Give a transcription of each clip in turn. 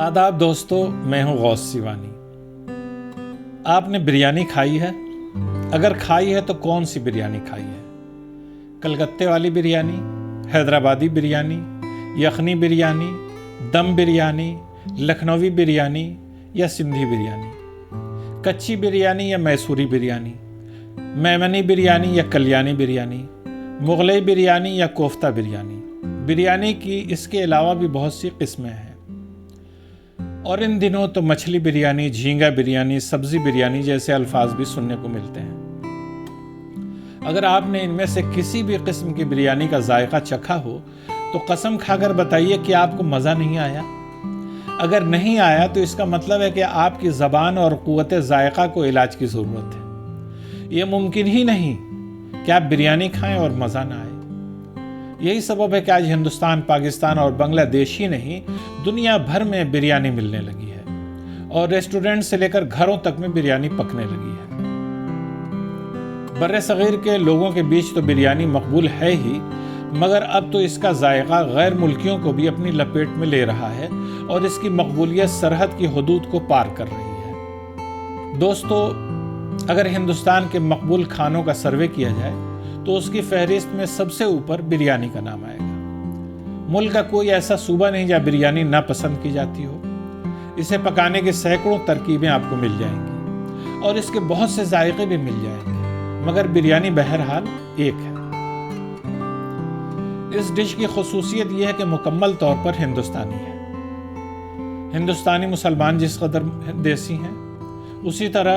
آداب دوستو، میں ہوں غوث سیوانی۔ آپ نے بریانی کھائی ہے؟ اگر کھائی ہے تو کون سی بریانی کھائی ہے؟ کلکتے والی بریانی، حیدرآبادی بریانی، یخنی بریانی، دم بریانی، لکھنوی بریانی یا سندھی بریانی، کچی بریانی یا میسوری بریانی، میمنی بریانی یا کلیانی بریانی، مغلئی بریانی یا کوفتہ بریانی۔ بریانی کی اس کے علاوہ بھی بہت سی قسمیں ہیں، اور ان دنوں تو مچھلی بریانی، جھینگا بریانی، سبزی بریانی جیسے الفاظ بھی سننے کو ملتے ہیں۔ اگر آپ نے ان میں سے کسی بھی قسم کی بریانی کا ذائقہ چکھا ہو تو قسم کھا کر بتائیے کہ آپ کو مزہ نہیں آیا۔ اگر نہیں آیا تو اس کا مطلب ہے کہ آپ کی زبان اور قوت ذائقہ کو علاج کی ضرورت ہے۔ یہ ممکن ہی نہیں کہ آپ بریانی کھائیں اور مزہ نہ آئے۔ یہی سبب ہے کہ آج ہندوستان، پاکستان اور بنگلہ دیش ہی نہیں، دنیا بھر میں بریانی ملنے لگی ہے، اور ریسٹورنٹ سے لے کر گھروں تک میں بریانی پکنے لگی ہے۔ بر صغیر کے لوگوں کے بیچ تو بریانی مقبول ہے ہی، مگر اب تو اس کا ذائقہ غیر ملکیوں کو بھی اپنی لپیٹ میں لے رہا ہے، اور اس کی مقبولیت سرحد کی حدود کو پار کر رہی ہے۔ دوستو، اگر ہندوستان کے مقبول کھانوں کا سروے کیا جائے تو اس کی فہرست میں سب سے اوپر بریانی کا نام آئے گا۔ ملک کا کوئی ایسا صوبہ نہیں جہاں بریانی نہ پسند کی جاتی ہو۔ اسے پکانے کی سینکڑوں ترکیبیں آپ کو مل جائیں گی، اور اس کے بہت سے ذائقے بھی مل جائیں گے، مگر بریانی بہرحال ایک ہے۔ اس ڈش کی خصوصیت یہ ہے کہ مکمل طور پر ہندوستانی ہے۔ ہندوستانی مسلمان جس قدر دیسی ہیں، اسی طرح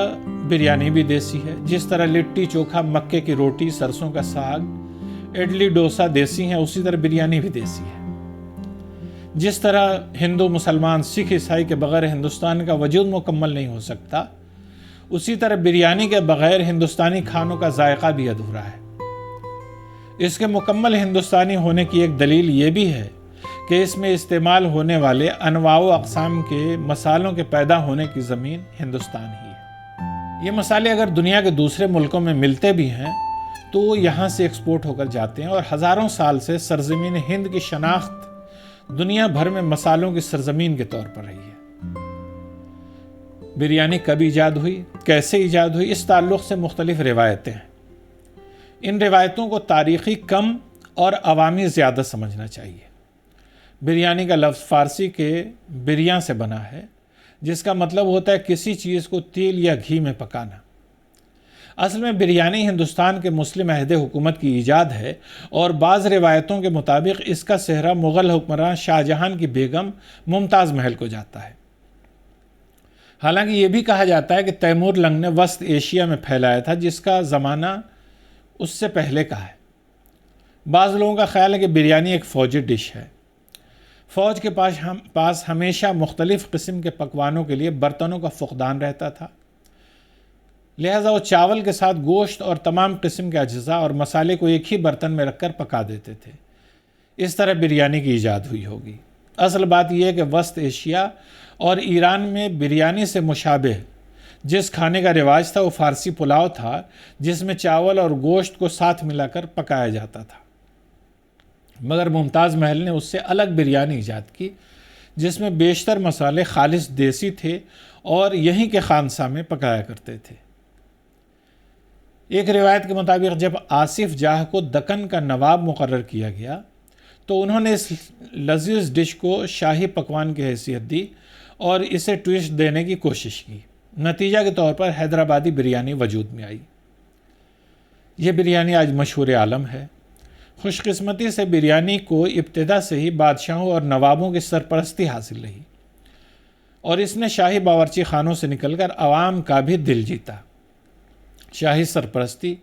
بریانی بھی دیسی ہے۔ جس طرح لٹی چوکھا، مکے کی روٹی، سرسوں کا ساگ، اڈلی ڈوسا دیسی ہیں، اسی طرح بریانی بھی دیسی ہے۔ جس طرح ہندو، مسلمان، سکھ، عیسائی کے بغیر ہندوستان کا وجود مکمل نہیں ہو سکتا، اسی طرح بریانی کے بغیر ہندوستانی کھانوں کا ذائقہ بھی ادھورا ہے۔ اس کے مکمل ہندوستانی ہونے کی ایک دلیل یہ بھی ہے کہ اس میں استعمال ہونے والے انواع و اقسام کے مصالحوں کے پیدا ہونے کی زمین ہندوستان ہی ہے۔ یہ مصالحے اگر دنیا کے دوسرے ملکوں میں ملتے بھی ہیں تو وہ یہاں سے ایکسپورٹ ہو کر جاتے ہیں، اور ہزاروں سال سے سرزمین ہند کی شناخت دنیا بھر میں مصالحوں کی سرزمین کے طور پر رہی ہے۔ بریانی کب ایجاد ہوئی، کیسے ایجاد ہوئی، اس تعلق سے مختلف روایتیں ہیں۔ ان روایتوں کو تاریخی کم اور عوامی زیادہ سمجھنا چاہیے۔ بریانی کا لفظ فارسی کے بریاں سے بنا ہے، جس کا مطلب ہوتا ہے کسی چیز کو تیل یا گھی میں پکانا۔ اصل میں بریانی ہندوستان کے مسلم عہد حکومت کی ایجاد ہے، اور بعض روایتوں کے مطابق اس کا سہرا مغل حکمراں شاہ جہان کی بیگم ممتاز محل کو جاتا ہے۔ حالانکہ یہ بھی کہا جاتا ہے کہ تیمور لنگ نے وسط ایشیا میں پھیلایا تھا، جس کا زمانہ اس سے پہلے کا ہے۔ بعض لوگوں کا خیال ہے کہ بریانی ایک فوجی ڈش ہے۔ فوج کے پاس ہمیشہ مختلف قسم کے پکوانوں کے لیے برتنوں کا فقدان رہتا تھا، لہذا وہ چاول کے ساتھ گوشت اور تمام قسم کے اجزاء اور مسالے کو ایک ہی برتن میں رکھ کر پکا دیتے تھے۔ اس طرح بریانی کی ایجاد ہوئی ہوگی۔ اصل بات یہ ہے کہ وسط ایشیا اور ایران میں بریانی سے مشابہ جس کھانے کا رواج تھا وہ فارسی پلاؤ تھا، جس میں چاول اور گوشت کو ساتھ ملا کر پکایا جاتا تھا۔ مگر ممتاز محل نے اس سے الگ بریانی ایجاد کی، جس میں بیشتر مسالے خالص دیسی تھے اور یہیں کے خانسا میں پکایا کرتے تھے۔ ایک روایت کے مطابق جب آصف جاہ کو دکن کا نواب مقرر کیا گیا تو انہوں نے اس لذیذ ڈش کو شاہی پکوان کی حیثیت دی اور اسے ٹویسٹ دینے کی کوشش کی۔ نتیجہ کے طور پر حیدرآبادی بریانی وجود میں آئی۔ یہ بریانی آج مشہور عالم ہے۔ خوش قسمتی سے بریانی کو ابتدا سے ہی بادشاہوں اور نوابوں کی سرپرستی حاصل رہی، اور اس نے شاہی باورچی خانوں سے نکل کر عوام کا بھی دل جیتا۔ شاہی سرپرستی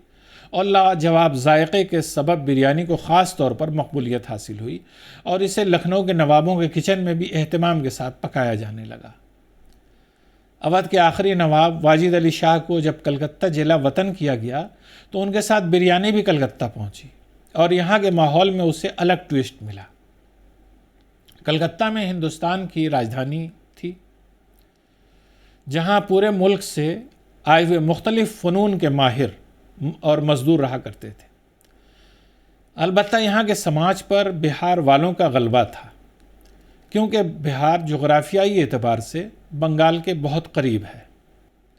اور لاجواب ذائقے کے سبب بریانی کو خاص طور پر مقبولیت حاصل ہوئی، اور اسے لکھنؤ کے نوابوں کے کچن میں بھی اہتمام کے ساتھ پکایا جانے لگا۔ اودھ کے آخری نواب واجد علی شاہ کو جب کلکتہ جلا وطن کیا گیا تو ان کے ساتھ بریانی بھی کلکتہ پہنچی، اور یہاں کے ماحول میں اسے الگ ٹویسٹ ملا۔ کلکتہ میں ہندوستان کی راجدھانی تھی، جہاں پورے ملک سے آئے ہوئے مختلف فنون کے ماہر اور مزدور رہا کرتے تھے۔ البتہ یہاں کے سماج پر بہار والوں کا غلبہ تھا۔ کیونکہ بہار جغرافیائی اعتبار سے بنگال کے بہت قریب ہے۔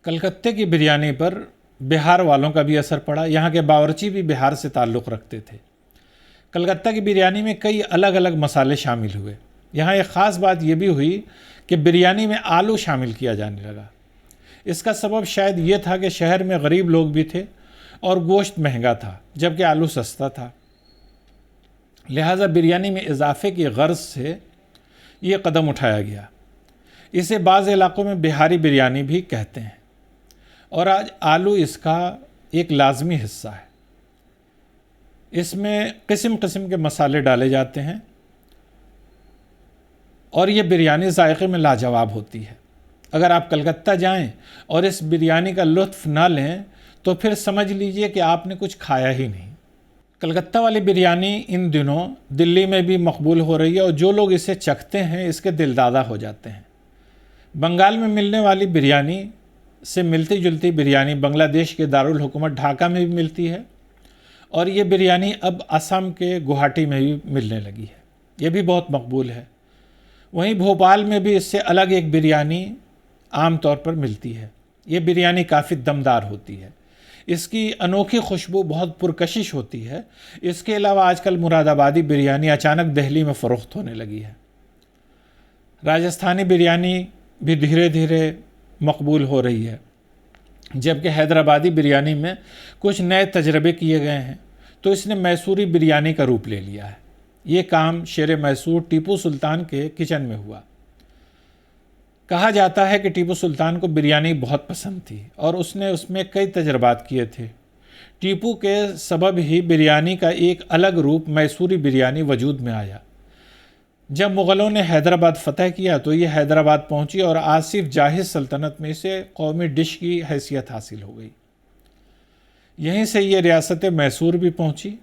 کلکتے کی بریانی پر بہار والوں کا بھی اثر پڑا، یہاں کے باورچی بھی بہار سے تعلق رکھتے تھے۔ کلکتہ کی بریانی میں کئی الگ الگ مسالے شامل ہوئے۔ یہاں ایک خاص بات یہ بھی ہوئی کہ بریانی میں آلو شامل کیا جانے لگا۔ اس کا سبب شاید یہ تھا کہ شہر میں غریب لوگ بھی تھے اور گوشت مہنگا تھا جبکہ آلو سستا تھا، لہٰذا بریانی میں اضافے کی غرض سے یہ قدم اٹھایا گیا۔ اسے بعض علاقوں میں بہاری بریانی بھی کہتے ہیں، اور آج آلو اس کا ایک لازمی حصہ ہے۔ اس میں قسم قسم کے مسالے ڈالے جاتے ہیں اور یہ بریانی ذائقے میں لاجواب ہوتی ہے۔ اگر آپ کلکتہ جائیں اور اس بریانی کا لطف نہ لیں تو پھر سمجھ لیجئے کہ آپ نے کچھ کھایا ہی نہیں۔ کلکتہ والی بریانی ان دنوں دلی میں بھی مقبول ہو رہی ہے اور جو لوگ اسے چکھتے ہیں اس کے دلدادہ ہو جاتے ہیں۔ بنگال میں ملنے والی بریانی سے ملتی جلتی بریانی بنگلہ دیش کے دارالحکومت ڈھاکہ میں بھی ملتی ہے، اور یہ بریانی اب آسام کے گوہاٹی میں بھی ملنے لگی ہے، یہ بھی بہت مقبول ہے۔ وہیں بھوپال میں بھی اس سے الگ ایک بریانی عام طور پر ملتی ہے۔ یہ بریانی کافی دمدار ہوتی ہے، اس کی انوکھی خوشبو بہت پرکشش ہوتی ہے۔ اس کے علاوہ آج کل مراد آبادی بریانی اچانک دہلی میں فروخت ہونے لگی ہے۔ راجستھانی بریانی بھی دھیرے دھیرے مقبول ہو رہی ہے، جبکہ حیدرآبادی بریانی میں کچھ نئے تجربے کیے گئے ہیں تو اس نے میسوری بریانی کا روپ لے لیا ہے۔ یہ کام شیر میسور ٹیپو سلطان کے کچن میں ہوا۔ کہا جاتا ہے کہ ٹیپو سلطان کو بریانی بہت پسند تھی اور اس نے اس میں کئی تجربات کیے تھے۔ ٹیپو کے سبب ہی بریانی کا ایک الگ روپ میسوری بریانی وجود میں آیا۔ جب مغلوں نے حیدرآباد فتح کیا تو یہ حیدرآباد پہنچی اور آصف جاہز سلطنت میں اسے قومی ڈش کی حیثیت حاصل ہو گئی۔ یہیں سے یہ ریاست میسور بھی پہنچی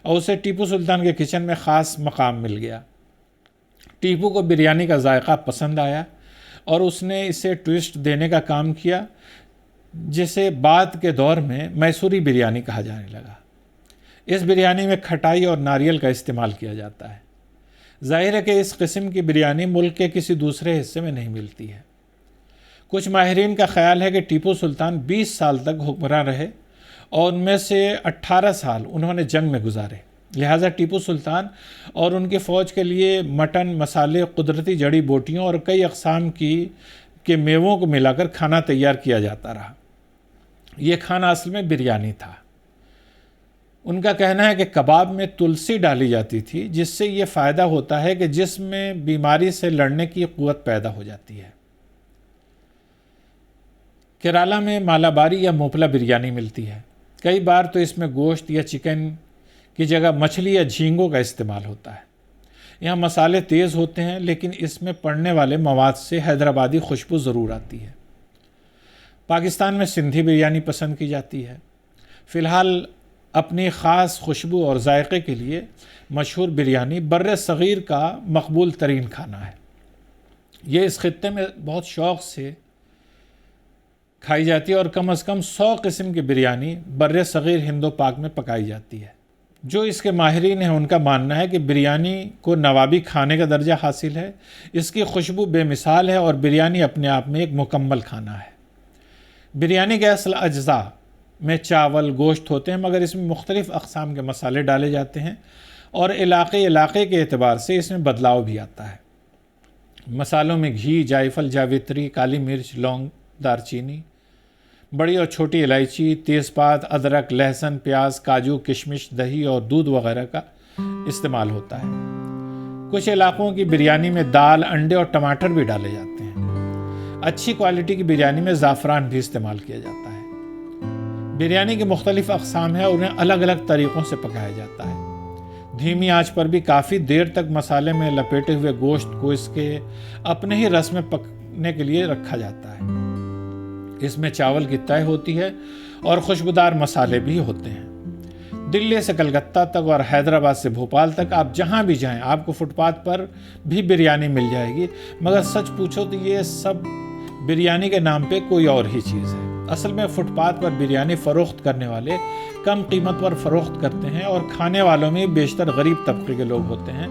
اور اسے ٹیپو سلطان کے کچن میں خاص مقام مل گیا۔ ٹیپو کو بریانی کا ذائقہ پسند آیا اور اس نے اسے ٹویسٹ دینے کا کام کیا، جسے بعد کے دور میں میسوری بریانی کہا جانے لگا۔ اس بریانی میں کھٹائی اور ناریل کا استعمال کیا جاتا ہے۔ ظاہر ہے کہ اس قسم کی بریانی ملک کے کسی دوسرے حصے میں نہیں ملتی ہے۔ کچھ ماہرین کا خیال ہے کہ ٹیپو سلطان 20 سال تک حکمراں رہے اور ان میں سے 18 سال انہوں نے جنگ میں گزارے، لہٰذا ٹیپو سلطان اور ان کی فوج کے لیے مٹن، مسالے، قدرتی جڑی بوٹیوں اور کئی اقسام کے میووں کو ملا کر کھانا تیار کیا جاتا رہا۔ یہ کھانا اصل میں بریانی تھا۔ ان کا کہنا ہے کہ کباب میں تلسی ڈالی جاتی تھی، جس سے یہ فائدہ ہوتا ہے کہ جسم میں بیماری سے لڑنے کی قوت پیدا ہو جاتی ہے۔ کیرالہ میں مالاباری یا موپلا بریانی ملتی ہے۔ کئی بار تو اس میں گوشت یا چکن کی جگہ مچھلی یا جھینگوں کا استعمال ہوتا ہے۔ یہاں مسالے تیز ہوتے ہیں لیکن اس میں پڑنے والے مواد سے حیدرآبادی خوشبو ضرور آتی ہے۔ پاکستان میں سندھی بریانی پسند کی جاتی ہے۔ فی الحال اپنی خاص خوشبو اور ذائقے کے لیے مشہور بریانی بر صغیر کا مقبول ترین کھانا ہے۔ یہ اس خطے میں بہت شوق سے کھائی جاتی ہے اور کم از کم 100 قسم کی بریانی بر صغیر ہند و پاک میں پکائی جاتی ہے۔ جو اس کے ماہرین ہیں ان کا ماننا ہے کہ بریانی کو نوابی کھانے کا درجہ حاصل ہے۔ اس کی خوشبو بے مثال ہے اور بریانی اپنے آپ میں ایک مکمل کھانا ہے۔ بریانی کے اصل اجزاء میں چاول، گوشت ہوتے ہیں، مگر اس میں مختلف اقسام کے مسالے ڈالے جاتے ہیں اور علاقے کے اعتبار سے اس میں بدلاؤ بھی آتا ہے۔ مسالوں میں گھی، جائفل، جاوتری، کالی مرچ، لونگ، دارچینی، بڑی اور چھوٹی الائچی، تیز پات، ادرک، لہسن، پیاز، کاجو، کشمش، دہی اور دودھ وغیرہ کا استعمال ہوتا ہے۔ کچھ علاقوں کی بریانی میں دال، انڈے اور ٹماٹر بھی ڈالے جاتے ہیں۔ اچھی کوالٹی کی بریانی میں زعفران بھی استعمال کیا جاتا ہے۔ بریانی کی مختلف اقسام ہیں اور انہیں الگ الگ طریقوں سے پکایا جاتا ہے۔ دھیمی آنچ پر بھی کافی دیر تک مسالے میں لپیٹے ہوئے گوشت کو اس کے اپنے ہی رس میں پکنے کے لیے رکھا جاتا ہے۔ اس میں چاول کی تہہ ہوتی ہے اور خوشبودار مسالے بھی ہوتے ہیں۔ دلی سے کلکتہ تک اور حیدرآباد سے بھوپال تک آپ جہاں بھی جائیں آپ کو فٹ پاتھ پر بھی بریانی مل جائے گی، مگر سچ پوچھو تو یہ سب بریانی کے نام پہ کوئی اور ہی چیز ہے۔ اصل میں فٹ پاتھ پر بریانی فروخت کرنے والے کم قیمت پر فروخت کرتے ہیں اور کھانے والوں میں بیشتر غریب طبقے کے لوگ ہوتے ہیں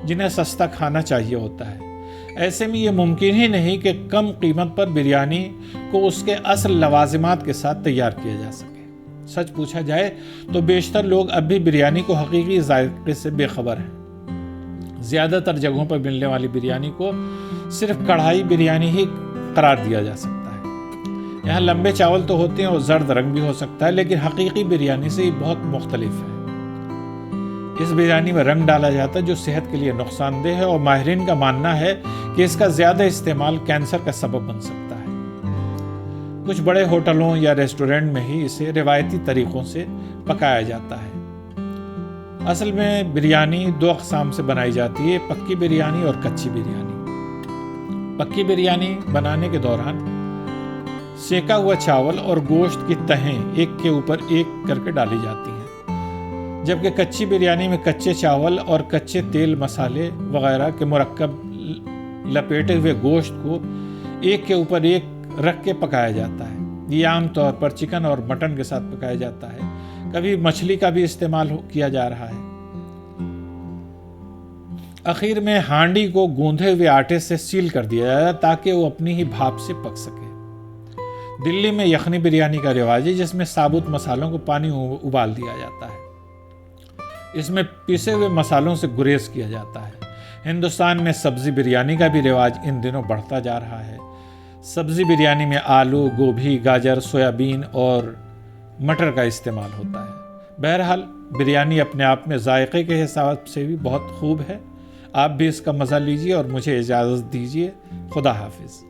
جنہیں سستا کھانا چاہیے ہوتا ہے۔ ایسے میں یہ ممکن ہی نہیں کہ کم قیمت پر بریانی کو اس کے اصل لوازمات کے ساتھ تیار کیا جا سکے۔ سچ پوچھا جائے تو بیشتر لوگ اب بھی بریانی کو حقیقی ذائقے سے بے خبر ہیں۔ زیادہ تر جگہوں پر ملنے والی بریانی کو صرف کڑھائی بریانی ہی قرار دیا جا سکتا ہے۔ یہاں لمبے چاول تو ہوتے ہیں اور زرد رنگ بھی ہو سکتا ہے، لیکن حقیقی بریانی سے یہ بہت مختلف ہے۔ اس بریانی میں رنگ ڈالا جاتا ہے جو صحت کے لیے نقصان دہ ہے، اور ماہرین کا ماننا ہے کہ اس کا زیادہ استعمال کینسر کا سبب بن سکتا ہے۔ کچھ بڑے ہوٹلوں یا ریسٹورنٹ میں ہی اسے روایتی طریقوں سے پکایا جاتا ہے۔ اصل میں بریانی دو اقسام سے بنائی جاتی ہے، پکی بریانی اور کچی بریانی۔ پکی بریانی بنانے کے دوران سینکا ہوا چاول اور گوشت کی تہیں ایک کے اوپر ایک کر کے ڈالی جاتی ہیں، جبکہ کچی بریانی میں کچے چاول اور کچے تیل، مسالے وغیرہ کے مرکب لپیٹے ہوئے گوشت کو ایک کے اوپر ایک رکھ کے پکایا جاتا ہے۔ یہ عام طور پر چکن اور مٹن کے ساتھ پکایا جاتا ہے، کبھی مچھلی کا بھی استعمال کیا جا رہا ہے۔ آخر میں ہانڈی کو گوندھے ہوئے آٹے سے سیل کر دیا جاتا ہے تاکہ وہ اپنی ہی بھاپ سے پک سکے۔ دلی میں یخنی بریانی کا رواج ہے، جس میں ثابت مسالوں کو پانی ابال دیا جاتا ہے۔ اس میں پیسے ہوئے مسالوں سے گریز کیا جاتا ہے۔ ہندوستان میں سبزی بریانی کا بھی رواج ان دنوں بڑھتا جا رہا ہے۔ سبزی بریانی میں آلو، گوبھی، گاجر، سویابین اور مٹر کا استعمال ہوتا ہے۔ بہرحال بریانی اپنے آپ میں ذائقے کے حساب سے بھی بہت خوب ہے۔ آپ بھی اس کا مزہ لیجیے اور مجھے اجازت دیجیے۔ خدا حافظ۔